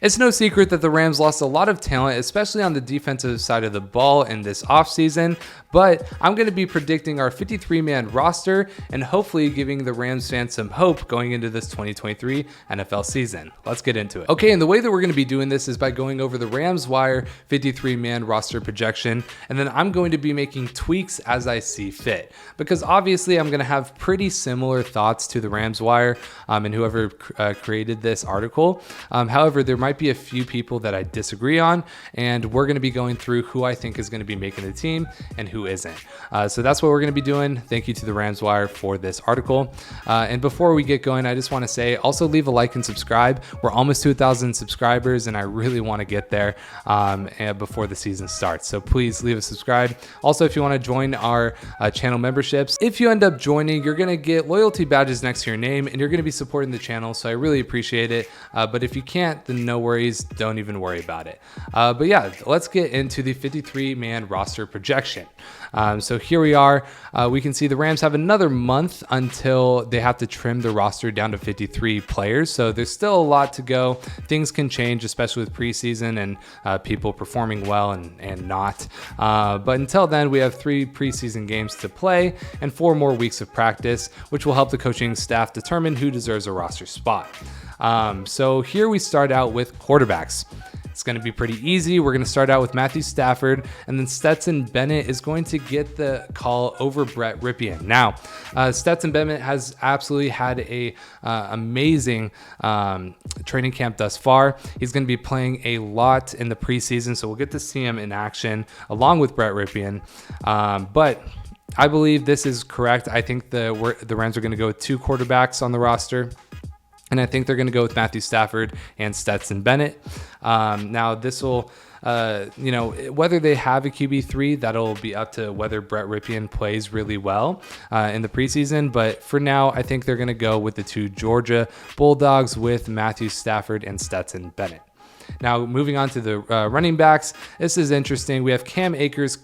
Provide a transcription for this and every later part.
It's no secret that the Rams lost a lot of talent, especially on the defensive side of the ball in this offseason, but I'm going to be predicting our 53-man roster and hopefully giving the Rams fans some hope going into this 2023 NFL season. Let's get into it. Okay, and the way that we're going to be doing this is by going over the Rams Wire 53-man roster projection, and then I'm going to be making tweaks as I see fit, because obviously I'm going to have pretty similar thoughts to the Rams Wire and whoever created this article. However, there might be a few people that I disagree on, and we're going to be going through who I think is going to be making the team and who isn't. So that's what we're going to be doing. Thank you to the Rams Wire for this article. And before we get going, I just want to say, also leave a like and subscribe. We're almost to 1,000 subscribers, and I really want to get there before the season starts. So please leave a subscribe. Also, if you want to join our channel memberships, if you end up joining, you're going to get loyalty badges next to your name, and you're going to be supporting the channel. So I really appreciate it. But if you can't, then no worries, don't even worry about it. But yeah, let's get into the 53-man roster projection. So here we are. We can see the Rams have another month until they have to trim the roster down to 53 players. So there's still a lot to go. Things can change, especially with preseason and people performing well and not. But until then, we have 3 preseason games to play and 4 more weeks of practice, which will help the coaching staff determine who deserves a roster spot. So here we start out with quarterbacks. It's going to be pretty easy. We're going to start out with Matthew Stafford, and then Stetson Bennett is going to get the call over Brett Rypien. Now, Stetson Bennett has absolutely had a amazing training camp thus far. He's going to be playing a lot in the preseason, so we'll get to see him in action along with Brett Rypien. But I believe this is correct. I think the Rams are going to go with 2 quarterbacks on the roster. And I think they're going to go with Matthew Stafford and Stetson Bennett. Now, this will, whether they have a QB3, that'll be up to whether Brett Rypien plays really well in the preseason. But for now, I think they're going to go with the 2 Georgia Bulldogs with Matthew Stafford and Stetson Bennett. Now, moving on to the running backs, this is interesting. We have Cam Akers,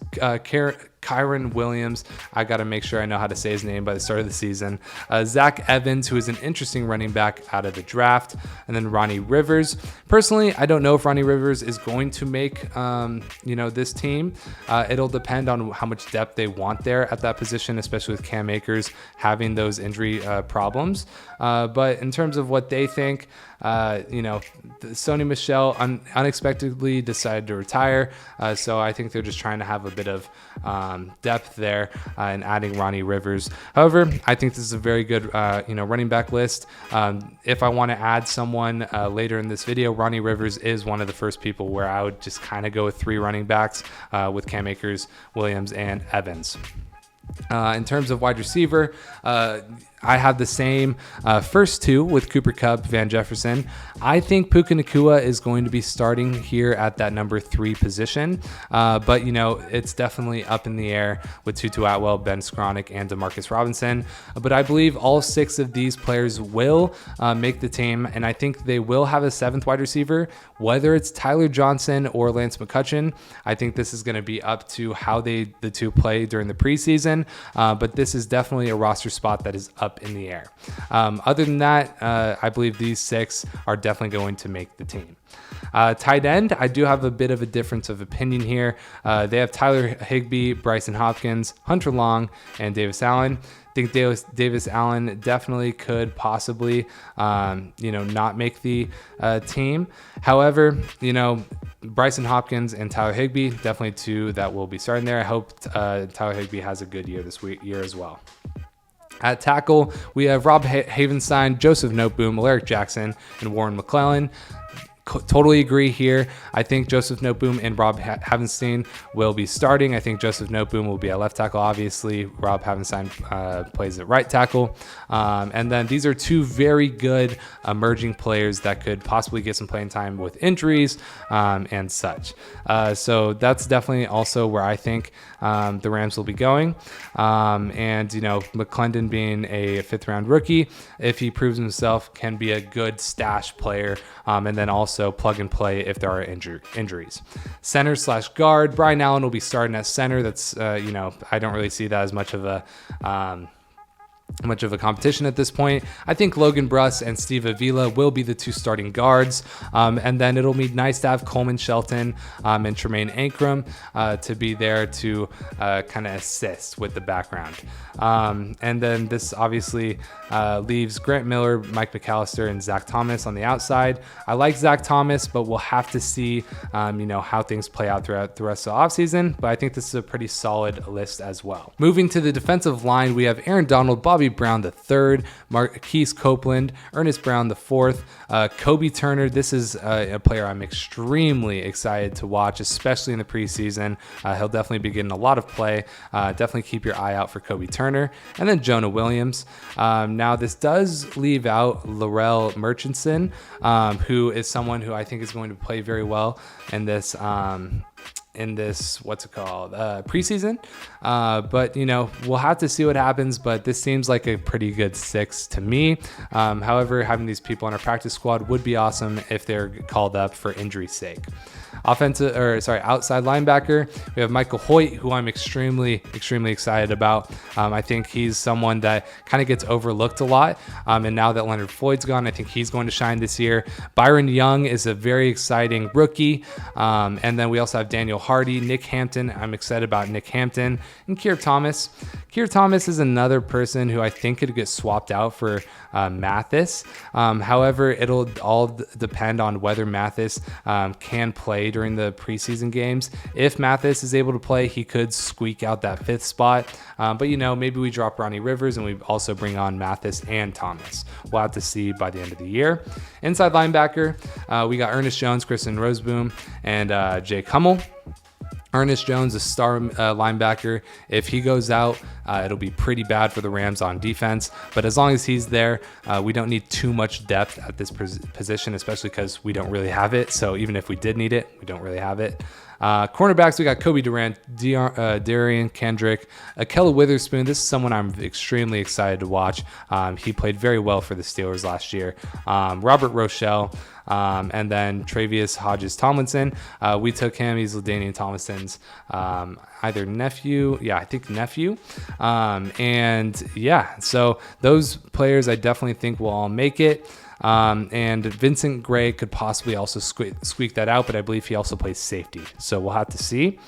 Kyron Williams. I got to make sure I know how to say his name by the start of the season. Zach Evans, who is an interesting running back out of the draft. And then Ronnie Rivers. Personally, I don't know if Ronnie Rivers is going to make, this team. It'll depend on how much depth they want there at that position, especially with Cam Akers having those injury problems. But in terms of what they think, Sony Michel unexpectedly decided to retire. So I think they're just trying to have a bit of depth there and adding Ronnie Rivers. However, I think this is a very good, running back list. If I want to add someone later in this video, Ronnie Rivers is one of the first people where I would just kind of go with 3 running backs with Cam Akers, Williams, and Evans. In terms of wide receiver, I have the same first 2 with Cooper Kupp, Van Jefferson. I think Puka Nacua is going to be starting here at that number 3 position. But, it's definitely up in the air with Tutu Atwell, Ben Skronik, and Demarcus Robinson. But I believe all 6 of these players will make the team, and I think they will have a 7th wide receiver, whether it's Tyler Johnson or Lance McCutcheon. I think this is going to be up to how the 2 play during the preseason. But this is definitely a roster spot that is up in the air. Other than that, I believe these 6 are definitely going to make the team. Tight end, I do have a bit of a difference of opinion here. They have Tyler Higbee, Bryson Hopkins, Hunter Long, and Davis Allen. I think Davis Allen definitely could possibly, not make the team. However, Bryson Hopkins and Tyler Higbee, definitely 2 that will be starting there. I hope Tyler Higbee has a good year this year as well. At tackle, we have Rob Havenstein, Joseph Noteboom, Alaric Jackson, and Warren McClellan. Totally agree here. I think Joseph Noteboom and Rob Havenstein will be starting. I think Joseph Noteboom will be at left tackle. Obviously, Rob Havenstein plays at right tackle. And then these are 2 very good emerging players that could possibly get some playing time with injuries and such. So that's definitely also where I think the Rams will be going. McClendon being a 5th-round rookie, if he proves himself, can be a good stash player. And then also plug and play if there are injuries. Center/guard, Brian Allen will be starting at center. That's, I don't really see that as much of a much of a competition at this point. I think Logan Bruss and Steve Avila will be the 2 starting guards, and then it'll be nice to have Coleman Shelton and Tremaine Ankrum to be there to kind of assist with the background. And then this obviously leaves Grant Miller, Mike McAllister, and Zach Thomas on the outside. I like Zach Thomas, but we'll have to see how things play out throughout the rest of the offseason, but I think this is a pretty solid list as well. Moving to the defensive line, we have Aaron Donald, Bobby Brown III, Marquise Copeland, Ernest Brown IV, Kobe Turner. This is a player I'm extremely excited to watch, especially in the preseason. He'll definitely be getting a lot of play. Definitely keep your eye out for Kobe Turner. And then Jonah Williams. Now, this does leave out Laurel Murchison, who is someone who I think is going to play very well in this preseason, but we'll have to see what happens, but this seems like a pretty good 6 to me. However, having these people on our practice squad would be awesome if they're called up for injury's sake. Outside linebacker, we have Michael Hoyt, who I'm extremely excited about. I think he's someone that kind of gets overlooked a lot, and now that Leonard Floyd's gone, I think he's going to shine this year. Byron Young is a very exciting rookie, and then we also have Daniel Hardy, Nick Hampton. I'm excited about Nick Hampton, and Keir Thomas. Keir Thomas is another person who I think could get swapped out for Mathis. However, it'll all depend on whether Mathis can play during the preseason games. If Mathis is able to play, he could squeak out that 5th spot. But maybe we drop Ronnie Rivers and we also bring on Mathis and Thomas. We'll have to see by the end of the year. Inside linebacker, we got Ernest Jones, Kristen Roseboom, and Jake Hummel. Ernest Jones, a star linebacker. If he goes out, it'll be pretty bad for the Rams on defense. But as long as he's there, we don't need too much depth at this position, especially because we don't really have it. So even if we did need it, we don't really have it. Cornerbacks, we got Kobe Durant, Darian Kendrick, Akella Witherspoon. This is someone I'm extremely excited to watch. He played very well for the Steelers last year. Robert Rochelle, and then Travius Hodges Tomlinson. We took him. He's LaDainian Tomlinson's either nephew. Yeah, I think nephew. So those players I definitely think will all make it. And Vincent Gray could possibly also squeak that out, but I believe he also plays safety. So we'll have to see.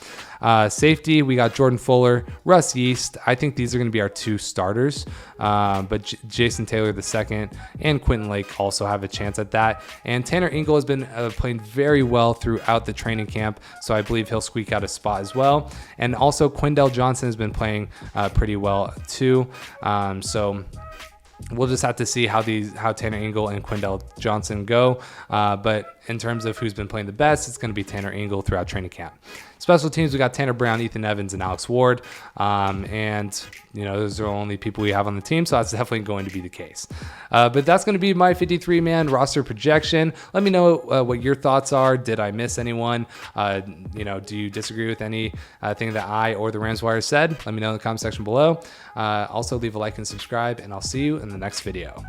Safety, we got Jordan Fuller, Russ Yeast. I think these are going to be our 2 starters, but Jason Taylor II and Quentin Lake also have a chance at that. And Tanner Ingle has been playing very well throughout the training camp, so I believe he'll squeak out a spot as well. And also Quindell Johnson has been playing pretty well too. So we'll just have to see how Tanner Ingle and Quindell Johnson go. But in terms of who's been playing the best, it's going to be Tanner Ingle throughout training camp. Special teams, we got Tanner Brown, Ethan Evans, and Alex Ward. Those are the only people we have on the team, so that's definitely going to be the case. But that's going to be my 53-man roster projection. Let me know what your thoughts are. Did I miss anyone? Do you disagree with anything that I or the Rams Wire said? Let me know in the comment section below. Also, leave a like and subscribe, and I'll see you in the next video.